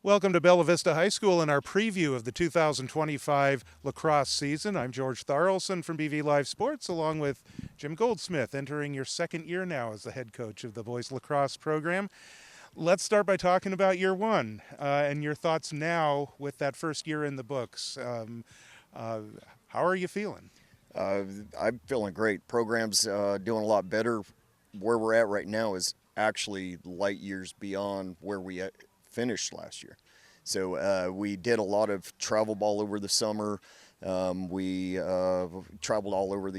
Welcome to Bella Vista High School and our preview of the 2025 lacrosse season. I'm George Tharlson from BV Live Sports, along with Jim Goldsmith, entering your second year now as the head coach of the boys lacrosse program. Let's start by talking about year one and your thoughts now with that first year in the books. How are you feeling? Uh, I'm feeling great. Program's doing a lot better. Where we're at right now is actually light years beyond where we finished last year. So we did a lot of travel ball over the summer. We traveled all over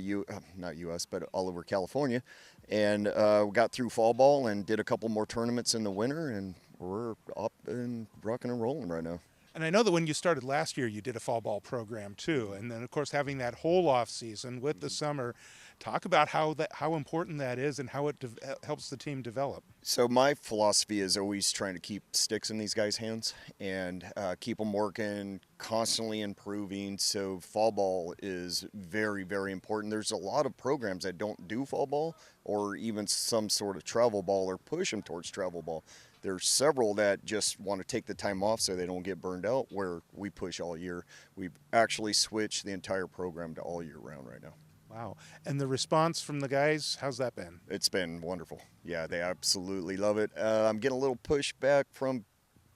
not U.S., but all over California, and we got through fall ball and did a couple more tournaments in the winter, and we're up and rocking and rolling right now. And I know that when you started last year, you did a fall ball program too. And then, of course, having that whole off season with the summer, talk about how important that is and how it helps the team develop. So my philosophy is always trying to keep sticks in these guys' hands and keep them working, constantly improving. So fall ball is very, very important. There's a lot of programs that don't do fall ball or even some sort of travel ball or push them towards travel ball. There's several that just want to take the time off so they don't get burned out, where we push all year. We've actually switched the entire program to all year round right now. Wow. And the response from the guys, how's that been? It's been wonderful. Yeah, they absolutely love it. I'm getting a little pushback from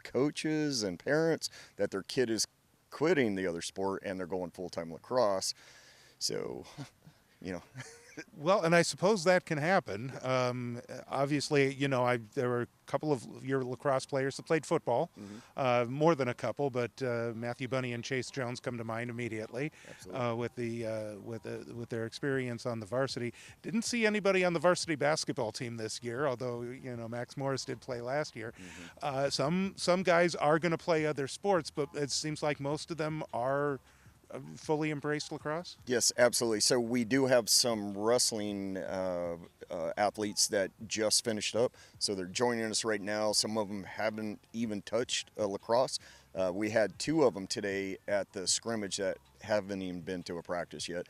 coaches and parents that their kid is quitting the other sport and they're going full-time lacrosse. So, you know. Well, and I suppose that can happen. Obviously, there were a couple of your lacrosse players that played football, more than a couple, but Matthew Bunny and Chase Jones come to mind immediately with their experience on the varsity. Didn't see anybody on the varsity basketball team this year, although Max Morris did play last year. Some guys are going to play other sports, but it seems like most of them are fully embraced lacrosse? Yes, absolutely. So we do have some wrestling athletes that just finished up. So they're joining us right now. Some of them haven't even touched lacrosse. We had two of them today at the scrimmage that haven't even been to a practice yet.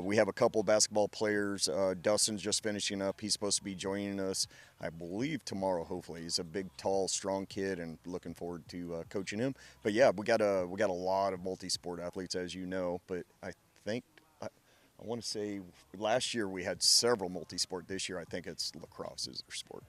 We have a couple of basketball players. Dustin's just finishing up. He's supposed to be joining us, I believe, tomorrow. Hopefully, he's a big, tall, strong kid, and looking forward to coaching him. But yeah, we got a lot of multi-sport athletes, as you know. But I think I want to say last year we had several multi-sport. This year, I think it's lacrosse is their sport.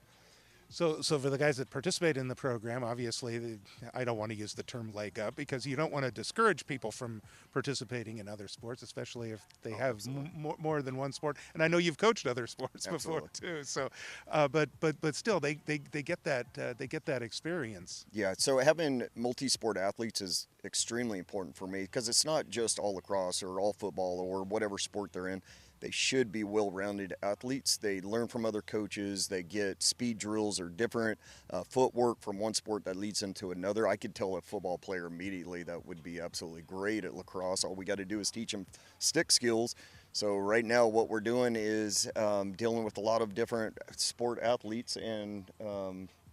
So for the guys that participate in the program, obviously, I don't want to use the term leg up because you don't want to discourage people from participating in other sports, especially if they have more than one sport. And I know you've coached other sports before too. So, but still, they get that experience. Yeah. So having multi-sport athletes is extremely important for me because it's not just all lacrosse or all football or whatever sport they're in. They should be well-rounded athletes. They learn from other coaches. They get speed drills or different footwork from one sport that leads into another. I could tell a football player immediately that would be absolutely great at lacrosse. All we got to do is teach them stick skills. So right now what we're doing is dealing with a lot of different sport athletes and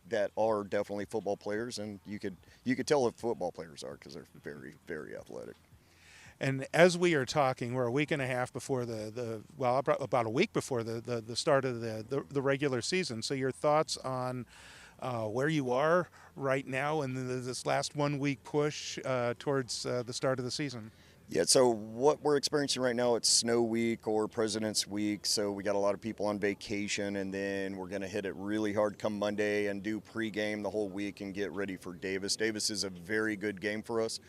that are definitely football players. And you could tell if football players are because they're very, very athletic. And as we are talking, we're a week and a half before about a week before the start of the regular season. So your thoughts on where you are right now and this last 1 week push towards the start of the season? Yeah, so what we're experiencing right now, it's snow week or President's Week, so we got a lot of people on vacation, and then we're going to hit it really hard come Monday and do pregame the whole week and get ready for Davis. Davis is a very good game for us.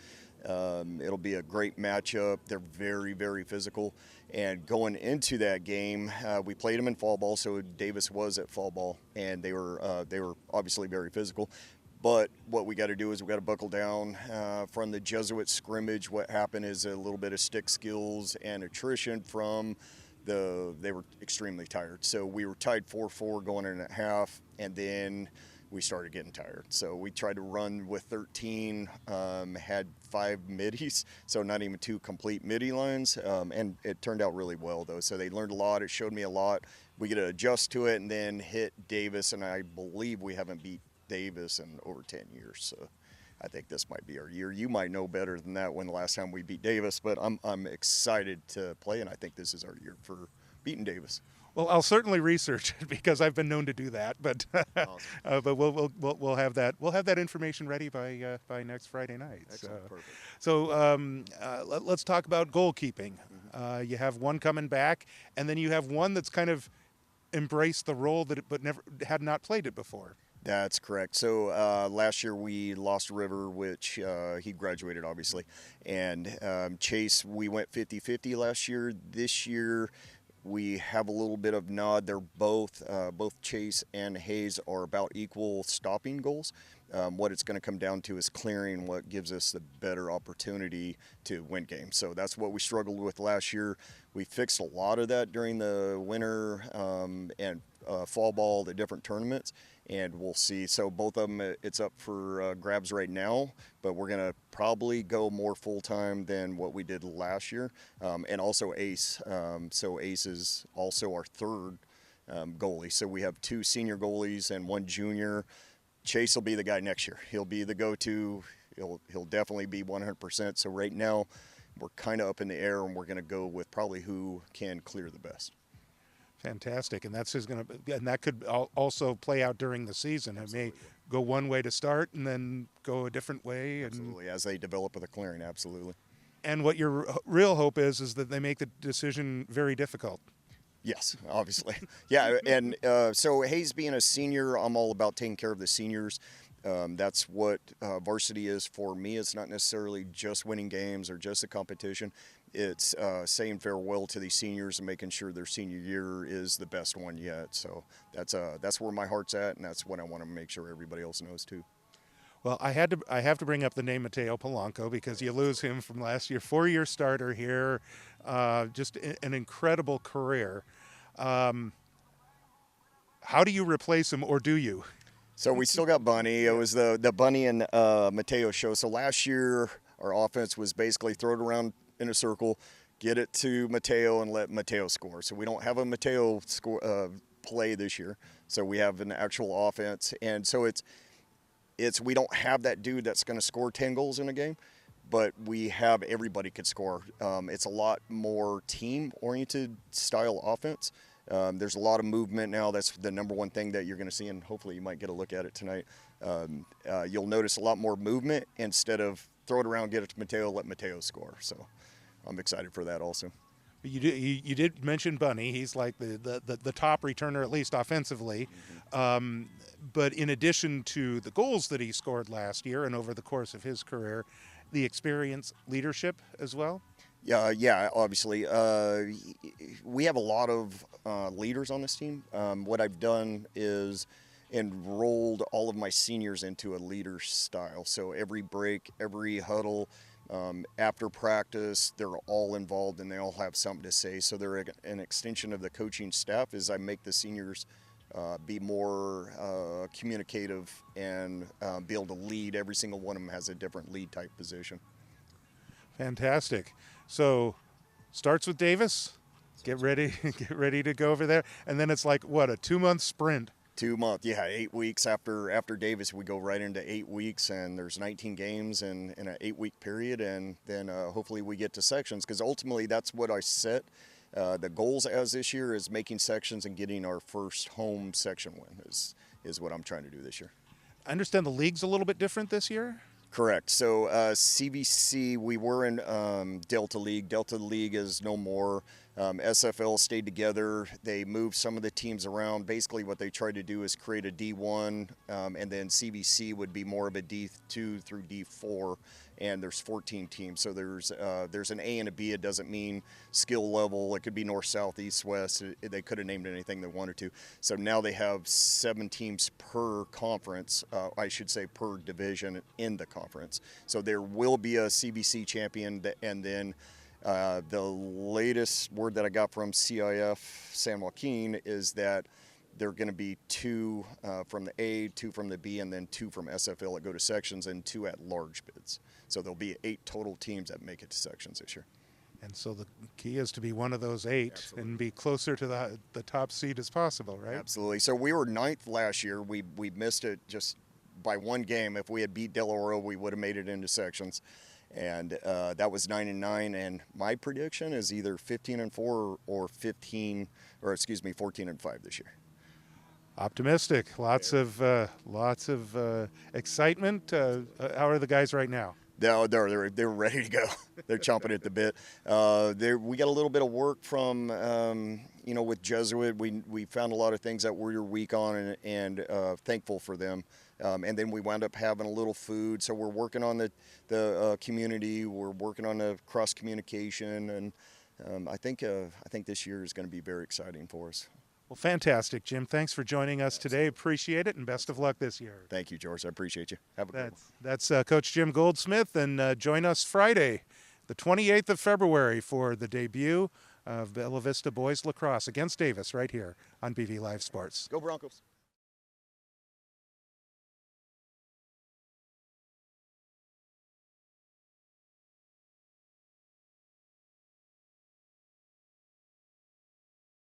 It'll be a great matchup. They're very, very physical. And going into that game, we played them in fall ball, so Davis was at fall ball, and they were obviously very physical. But what we got to do is we got to buckle down from the Jesuit scrimmage. What happened is a little bit of stick skills and attrition from they were extremely tired. So we were tied 4-4 going in at half, and then we started getting tired. So we tried to run with 13, had 5 middies, so not even 2 complete midi lines, and it turned out really well, though. So they learned a lot. It showed me a lot. We get to adjust to it and then hit Davis, and I believe we haven't beat Davis in over 10 years. So I think this might be our year. You might know better than that when the last time we beat Davis, but I'm excited to play, and I think this is our year for beating Davis. Well, I'll certainly research it because I've been known to do that. But Awesome. but we'll have that information ready by next Friday night. Excellent. Perfect. So let's talk about goalkeeping. You have one coming back, and then you have one that's kind of embraced the role but never had not played it before. That's correct. So last year we lost River, which he graduated, obviously. And Chase, we went 50-50 last year. This year we have a little bit of nod. They're both Chase and Hayes are about equal stopping goals. What it's going to come down to is clearing what gives us the better opportunity to win games. So that's what we struggled with last year. We fixed a lot of that during the winter and fall ball, the different tournaments, and we'll see. So both of them, it's up for grabs right now, but we're going to probably go more full-time than what we did last year. And also Ace. So Ace is also our third goalie. So we have 2 senior goalies and 1 junior. Chase will be the guy next year. He'll be the go-to. He'll definitely be 100%. So right now we're kind of up in the air, and we're going to go with probably who can clear the best. Fantastic, and and that could also play out during the season. Absolutely. It may go one way to start and then go a different way. Absolutely, as they develop with the clearing, absolutely. And what your real hope is that they make the decision very difficult. Yes, obviously. Yeah, and so Hayes being a senior, I'm all about taking care of the seniors. That's what varsity is for me. It's not necessarily just winning games or just a competition. It's saying farewell to these seniors and making sure their senior year is the best one yet. So that's where my heart's at, and that's what I want to make sure everybody else knows too. Well, I have to bring up the name Mateo Polanco because you lose him from last year. 4-year starter here, just an incredible career. How do you replace him, or do you? So we still got Bunny. It was the Bunny and Mateo show. So last year our offense was basically throw it around in a circle, get it to Mateo, and let Mateo score. So we don't have a Mateo play this year. So we have an actual offense, and so it's we don't have that dude that's going to score 10 goals in a game, but we have everybody could score. It's a lot more team-oriented style offense. There's a lot of movement now. That's the number one thing that you're going to see, and hopefully you might get a look at it tonight. You'll notice a lot more movement instead of throw it around, get it to Mateo, let Mateo score. So I'm excited for that also. You did mention Bunny. He's like the top returner, at least offensively. But in addition to the goals that he scored last year and over the course of his career, the experience, leadership as well? Yeah, obviously. We have a lot of leaders on this team. What I've done is enrolled all of my seniors into a leader style. So every break, every huddle, after practice, they're all involved and they all have something to say. So they're an extension of the coaching staff as I make the seniors be more communicative and be able to lead. Every single one of them has a different lead type position. Fantastic. So starts with Davis. Get ready to go over there. And then it's like, what, a 2-month sprint? 2 months, yeah, 8 weeks after Davis, we go right into 8 weeks, and there's 19 games in an 8-week period, and then hopefully we get to sections, because ultimately that's what I set. The goals as this year is making sections and getting our first home section win is what I'm trying to do this year. I understand the league's a little bit different this year? Correct. So CVC, we were in Delta League. Delta League is no more. SFL stayed together. They moved some of the teams around. Basically what they tried to do is create a D1, and then CVC would be more of a D2 through D4, and there's 14 teams. So there's an A and a B. It doesn't mean skill level. It could be north, south, east, west. They could have named anything they wanted to. So now they have 7 teams per conference, I should say per division in the conference. So there will be a CVC champion, and then the latest word that I got from CIF San Joaquin is that there are going to be 2 from the A, 2 from the B, and then 2 from SFL that go to sections, and 2 at large bids. So there'll be 8 total teams that make it to sections this year. And so the key is to be one of those 8. Absolutely. And be closer to the top seed as possible, right? Absolutely. So we were 9th last year. We missed it just by 1 game. If we had beat Del Oro, we would have made it into sections. and that was 9-9. And my prediction is either 15-4 or 14-5 this year. Optimistic. Lots of excitement. How are the guys right now? They're ready to go. They're chomping at the bit. We got a little bit of work from with Jesuit. We found a lot of things that we were weak on, and thankful for them. And then we wound up having a little food. So we're working on the community. We're working on the cross communication, and I think this year is going to be very exciting for us. Well, fantastic, Jim. Thanks for joining us today. Appreciate it, and best of luck this year. Thank you, George. I appreciate you. Have a good one. That's Coach Jim Goldsmith, and join us Friday, the 28th of February, for the debut of Vista Boys Lacrosse against Davis right here on BV Live Sports. Go Broncos.